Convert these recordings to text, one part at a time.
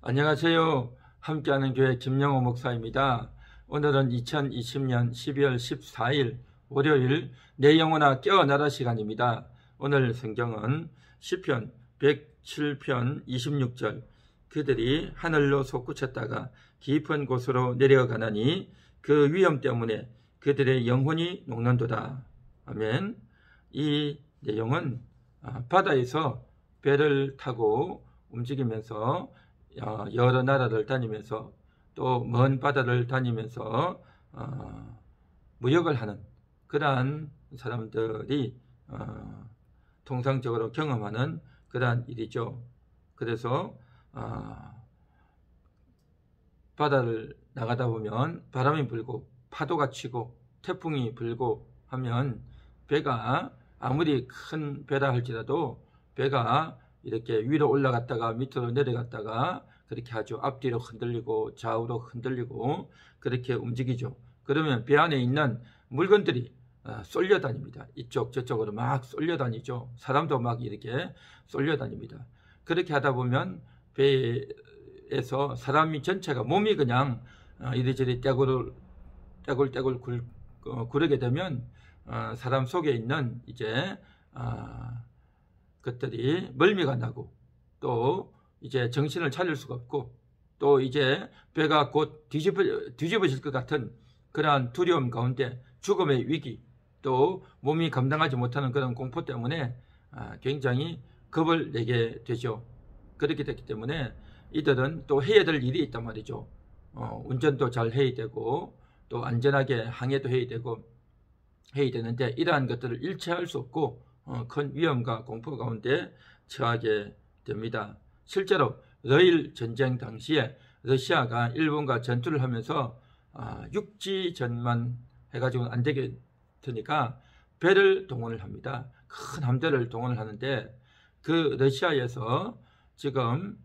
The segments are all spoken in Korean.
안녕하세요. 함께하는 교회 김영호 목사입니다. 오늘은 2020년 12월 14일 월요일 내 영혼아 깨어나라 시간입니다. 오늘 성경은 시편 107편 26절 그들이 하늘로 솟구쳤다가 깊은 곳으로 내려가나니 그 위험 때문에 그들의 영혼이 녹는도다. 아멘. 이 내용은 바다에서 배를 타고 움직이면서 여러 나라를 다니면서 또 먼 바다를 다니면서 무역을 하는 그러한 사람들이 통상적으로 경험하는 그러한 일이죠. 그래서 바다를 나가다 보면 바람이 불고 파도가 치고 태풍이 불고 하면 배가 아무리 큰 배라 할지라도 배가 이렇게 위로 올라갔다가 밑으로 내려갔다가 그렇게 하죠. 앞뒤로 흔들리고 좌우로 흔들리고 그렇게 움직이죠. 그러면 배 안에 있는 물건들이 쏠려 다닙니다. 이쪽 저쪽으로 막 쏠려 다니죠. 사람도 막 이렇게 쏠려 다닙니다. 그렇게 하다 보면 배에서 사람이 전체가 몸이 그냥 이리저리 떼굴떼굴 구르게 되면 사람 속에 있는 이제 것들이 멀미가 나고 또 이제 정신을 차릴 수가 없고 또 이제 배가 곧 뒤집어질 것 같은 그러한 두려움 가운데 죽음의 위기 또 몸이 감당하지 못하는 그런 공포 때문에 굉장히 겁을 내게 되죠. 그렇게 됐기 때문에 이들은 또 해야 될 일이 있단 말이죠. 운전도 잘 해야 되고 또 안전하게 항해도 해야 되는데 이러한 것들을 일체할 수 없고 큰 위험과 공포 가운데 처하게 됩니다. 실제로 러일 전쟁 당시에 러시아가 일본과 전투를 하면서 육지전만 해가지고는 안 되겠으니까 배를 동원을 합니다. 큰 함대를 동원을 하는데 그 러시아에서 지금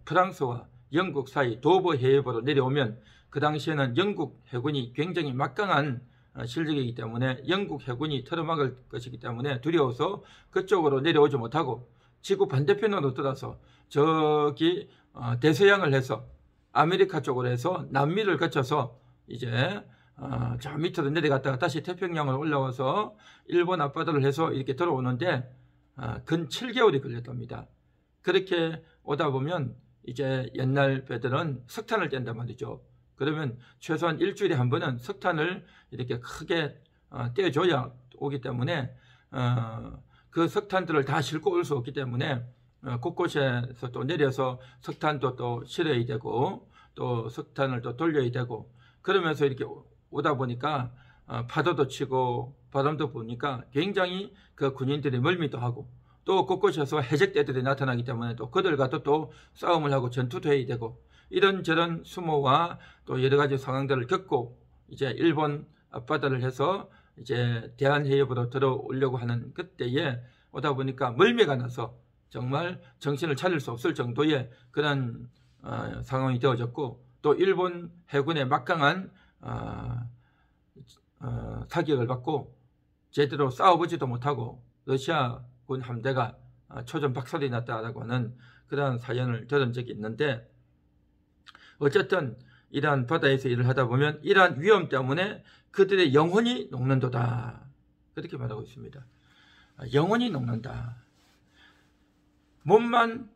프랑스와 영국 사이 도보 해협으로 내려오면 그 당시에는 영국 해군이 굉장히 막강한 실력이기 때문에 영국 해군이 틀어막을 것이기 때문에 두려워서 그쪽으로 내려오지 못하고 지구 반대편으로 돌아서 저기 대서양을 해서 아메리카 쪽으로 해서 남미를 거쳐서 이제 저 밑으로 내려갔다가 다시 태평양으로 올라와서 일본 앞바다를 해서 이렇게 들어오는데 근 7개월이 걸렸답니다. 그렇게 오다 보면 이제 옛날 배들은 석탄을 뗀단 말이죠. 그러면 최소한 일주일에 한 번은 석탄을 이렇게 크게 떼어줘야 오기 때문에 그 석탄들을 다 싣고 올 수 없기 때문에 곳곳에서 또 내려서 석탄도 또 실어야 되고 또 석탄을 또 돌려야 되고 그러면서 이렇게 오다 보니까 파도도 치고 바람도 부니까 굉장히 그 군인들이 멀미도 하고 또 곳곳에서 해적대들이 나타나기 때문에 또 그들과도 또 싸움을 하고 전투도 해야 되고 이런저런 수모와 또 여러 가지 상황들을 겪고 이제 일본 앞바다를 해서 이제 대한해협으로 들어오려고 하는 그때에 오다 보니까 멀미가 나서 정말 정신을 차릴 수 없을 정도의 그런 상황이 되어졌고 또 일본 해군의 막강한 타격을 받고 제대로 싸워보지도 못하고 러시아군 함대가 초전박살이 났다라고 하는 그러한 사연을 들은 적이 있는데 어쨌든 이러한 바다에서 일을 하다 보면 이러한 위험 때문에 그들의 영혼이 녹는도다. 그렇게 말하고 있습니다. 영혼이 녹는다. 몸만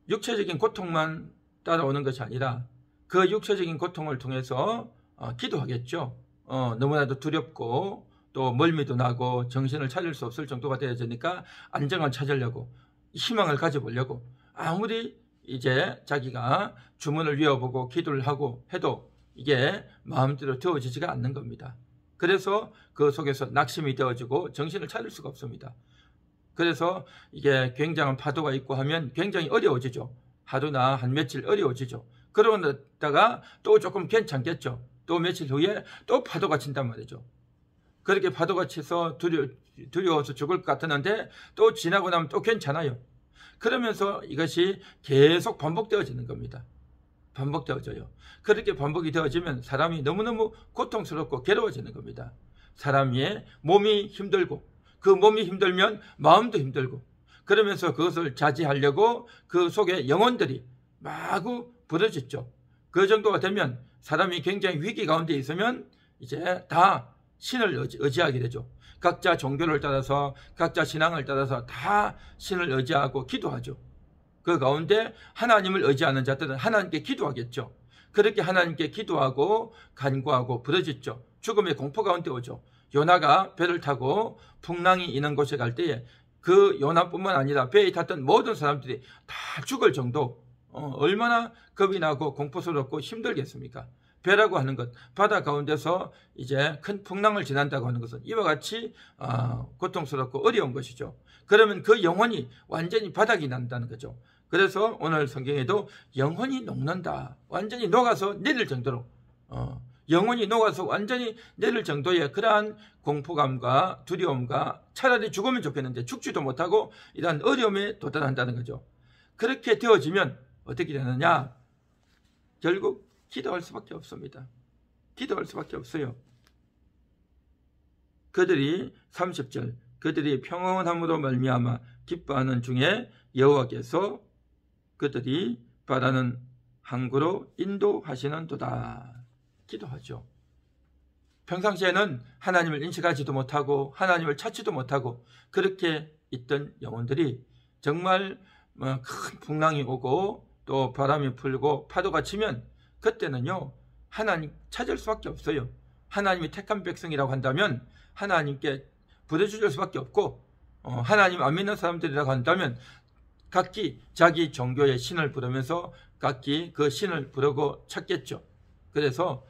육체적인 고통만 따라오는 것이 아니라 그 육체적인 고통을 통해서 기도하겠죠. 너무나도 두렵고 또 멀미도 나고 정신을 차릴 수 없을 정도가 되어지니까 안정을 찾으려고 희망을 가져보려고 아무리 이제 자기가 주문을 외워보고 기도를 하고 해도 이게 마음대로 되어지지가 않는 겁니다. 그래서 그 속에서 낙심이 되어지고 정신을 차릴 수가 없습니다. 그래서 이게 굉장한 파도가 있고 하면 굉장히 어려워지죠. 하루나 한 며칠 어려워지죠. 그러다가 또 조금 괜찮겠죠. 또 며칠 후에 또 파도가 친단 말이죠. 그렇게 파도가 치서 두려워서 죽을 것 같았는데 또 지나고 나면 또 괜찮아요. 그러면서 이것이 계속 반복되어지는 겁니다. 반복되어져요. 그렇게 반복이 되어지면 사람이 너무너무 고통스럽고 괴로워지는 겁니다. 사람의 몸이 힘들고 그 몸이 힘들면 마음도 힘들고 그러면서 그것을 자제하려고 그 속에 영혼들이 마구 부러졌죠. 그 정도가 되면 사람이 굉장히 위기 가운데 있으면 이제 다 신을 의지하게 되죠. 각자 종교를 따라서 각자 신앙을 따라서 다 신을 의지하고 기도하죠. 그 가운데 하나님을 의지하는 자들은 하나님께 기도하겠죠. 그렇게 하나님께 기도하고 간구하고 부르짖죠. 죽음의 공포 가운데 오죠. 요나가 배를 타고 풍랑이 있는 곳에 갈 때에 그 요나뿐만 아니라 배에 탔던 모든 사람들이 다 죽을 정도 얼마나 겁이 나고 공포스럽고 힘들겠습니까? 배라고 하는 것, 바다 가운데서 이제 큰 풍랑을 지난다고 하는 것은 이와 같이 고통스럽고 어려운 것이죠. 그러면 그 영혼이 완전히 바닥이 난다는 거죠. 그래서 오늘 성경에도 영혼이 녹는다, 완전히 녹아서 내릴 정도로 영혼이 녹아서 완전히 내릴 정도의 그러한 공포감과 두려움과 차라리 죽으면 좋겠는데 죽지도 못하고 이러한 어려움에 도달한다는 거죠. 그렇게 되어지면 어떻게 되느냐? 결국 기도할 수밖에 없습니다. 기도할 수밖에 없어요. 그들이 30절 그들이 평온함으로 말미암아 기뻐하는 중에 여호와께서 그들이 바라는 항구로 인도하시는도다. 기도하죠. 평상시에는 하나님을 인식하지도 못하고 하나님을 찾지도 못하고 그렇게 있던 영혼들이 정말 큰 풍랑이 오고 또 바람이 불고 파도가 치면 그때는요 하나님 찾을 수밖에 없어요. 하나님이 택한 백성이라고 한다면 하나님께 부르짖을 수밖에 없고 하나님 안 믿는 사람들이라고 한다면 각기 자기 종교의 신을 부르면서 각기 그 신을 부르고 찾겠죠. 그래서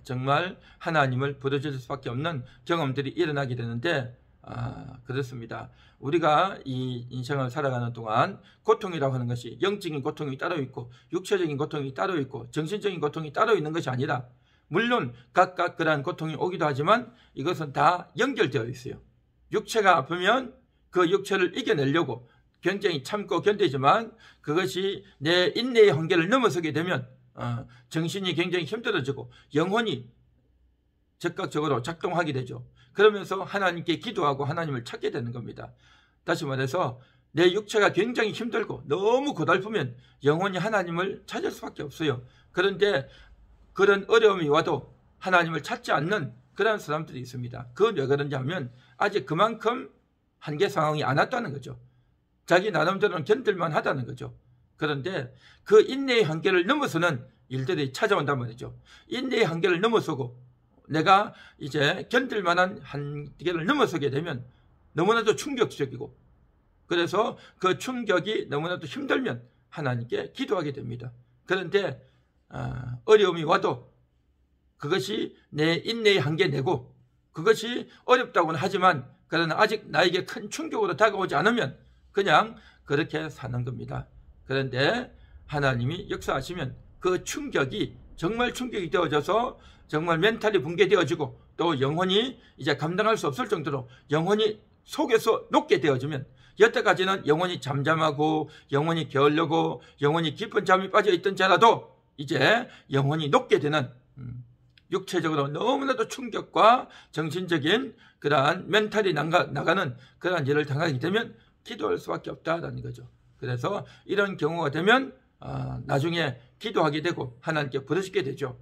정말 하나님을 부르짖을 수밖에 없는 경험들이 일어나게 되는데 그렇습니다. 우리가 이 인생을 살아가는 동안 고통이라고 하는 것이 영적인 고통이 따로 있고 육체적인 고통이 따로 있고 정신적인 고통이 따로 있는 것이 아니라 물론 각각 그러한 고통이 오기도 하지만 이것은 다 연결되어 있어요. 육체가 아프면 그 육체를 이겨내려고 굉장히 참고 견디지만 그것이 내 인내의 한계를 넘어서게 되면 정신이 굉장히 힘들어지고 영혼이 즉각적으로 작동하게 되죠. 그러면서 하나님께 기도하고 하나님을 찾게 되는 겁니다. 다시 말해서 내 육체가 굉장히 힘들고 너무 고달프면 영혼이 하나님을 찾을 수밖에 없어요. 그런데 그런 어려움이 와도 하나님을 찾지 않는 그런 사람들이 있습니다. 그건 왜 그런지 하면 아직 그만큼 한계 상황이 안 왔다는 거죠. 자기 나름대로는 견딜만 하다는 거죠. 그런데 그 인내의 한계를 넘어서는 일들이 찾아온단 말이죠. 인내의 한계를 넘어서고 내가 이제 견딜 만한 한계를 넘어서게 되면 너무나도 충격적이고 그래서 그 충격이 너무나도 힘들면 하나님께 기도하게 됩니다. 그런데 어려움이 와도 그것이 내 인내의 한계 내고 그것이 어렵다고는 하지만 그러나 아직 나에게 큰 충격으로 다가오지 않으면 그냥 그렇게 사는 겁니다. 그런데 하나님이 역사하시면 그 충격이 정말 충격이 되어져서 정말 멘탈이 붕괴되어지고 또 영혼이 이제 감당할 수 없을 정도로 영혼이 속에서 녹게 되어지면 여태까지는 영혼이 잠잠하고 영혼이 게으르고 영혼이 깊은 잠이 빠져있던 자라도 이제 영혼이 녹게 되는 육체적으로 너무나도 충격과 정신적인 그러한 멘탈이 나가는 그러한 일을 당하게 되면 기도할 수밖에 없다라는 거죠. 그래서 이런 경우가 되면 나중에 기도하게 되고 하나님께 부르짖게 되죠.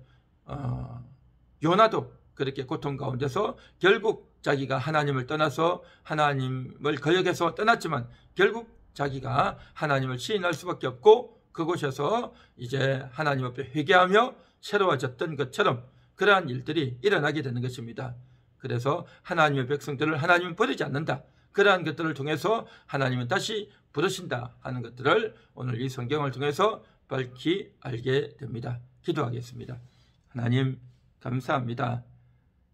요나도 그렇게 고통 가운데서 결국 자기가 하나님을 떠나서 하나님을 거역해서 떠났지만 결국 자기가 하나님을 시인할 수밖에 없고 그곳에서 이제 하나님 앞에 회개하며 새로워졌던 것처럼 그러한 일들이 일어나게 되는 것입니다. 그래서 하나님의 백성들을 하나님은 버리지 않는다. 그러한 것들을 통해서 하나님은 다시 부르신다 하는 것들을 오늘 이 성경을 통해서 밝히 알게 됩니다. 기도하겠습니다. 하나님 감사합니다.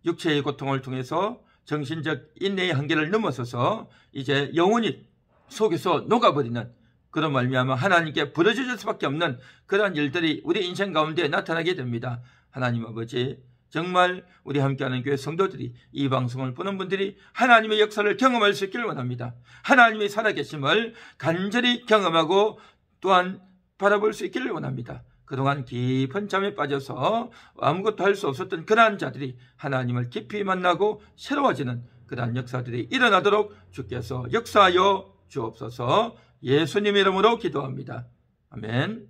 육체의 고통을 통해서 정신적 인내의 한계를 넘어서서 이제 영혼이 속에서 녹아버리는 그런 말미암아 하나님께 부르짖을 수밖에 없는 그러한 일들이 우리 인생 가운데 나타나게 됩니다. 하나님 아버지 정말 우리 함께하는 교회 성도들이 이 방송을 보는 분들이 하나님의 역사를 경험할 수 있기를 원합니다. 하나님의 살아계심을 간절히 경험하고 또한 바라볼 수 있기를 원합니다. 그동안 깊은 잠에 빠져서 아무것도 할 수 없었던 그러한 자들이 하나님을 깊이 만나고 새로워지는 그러한 역사들이 일어나도록 주께서 역사하여 주옵소서. 예수님 이름으로 기도합니다. 아멘.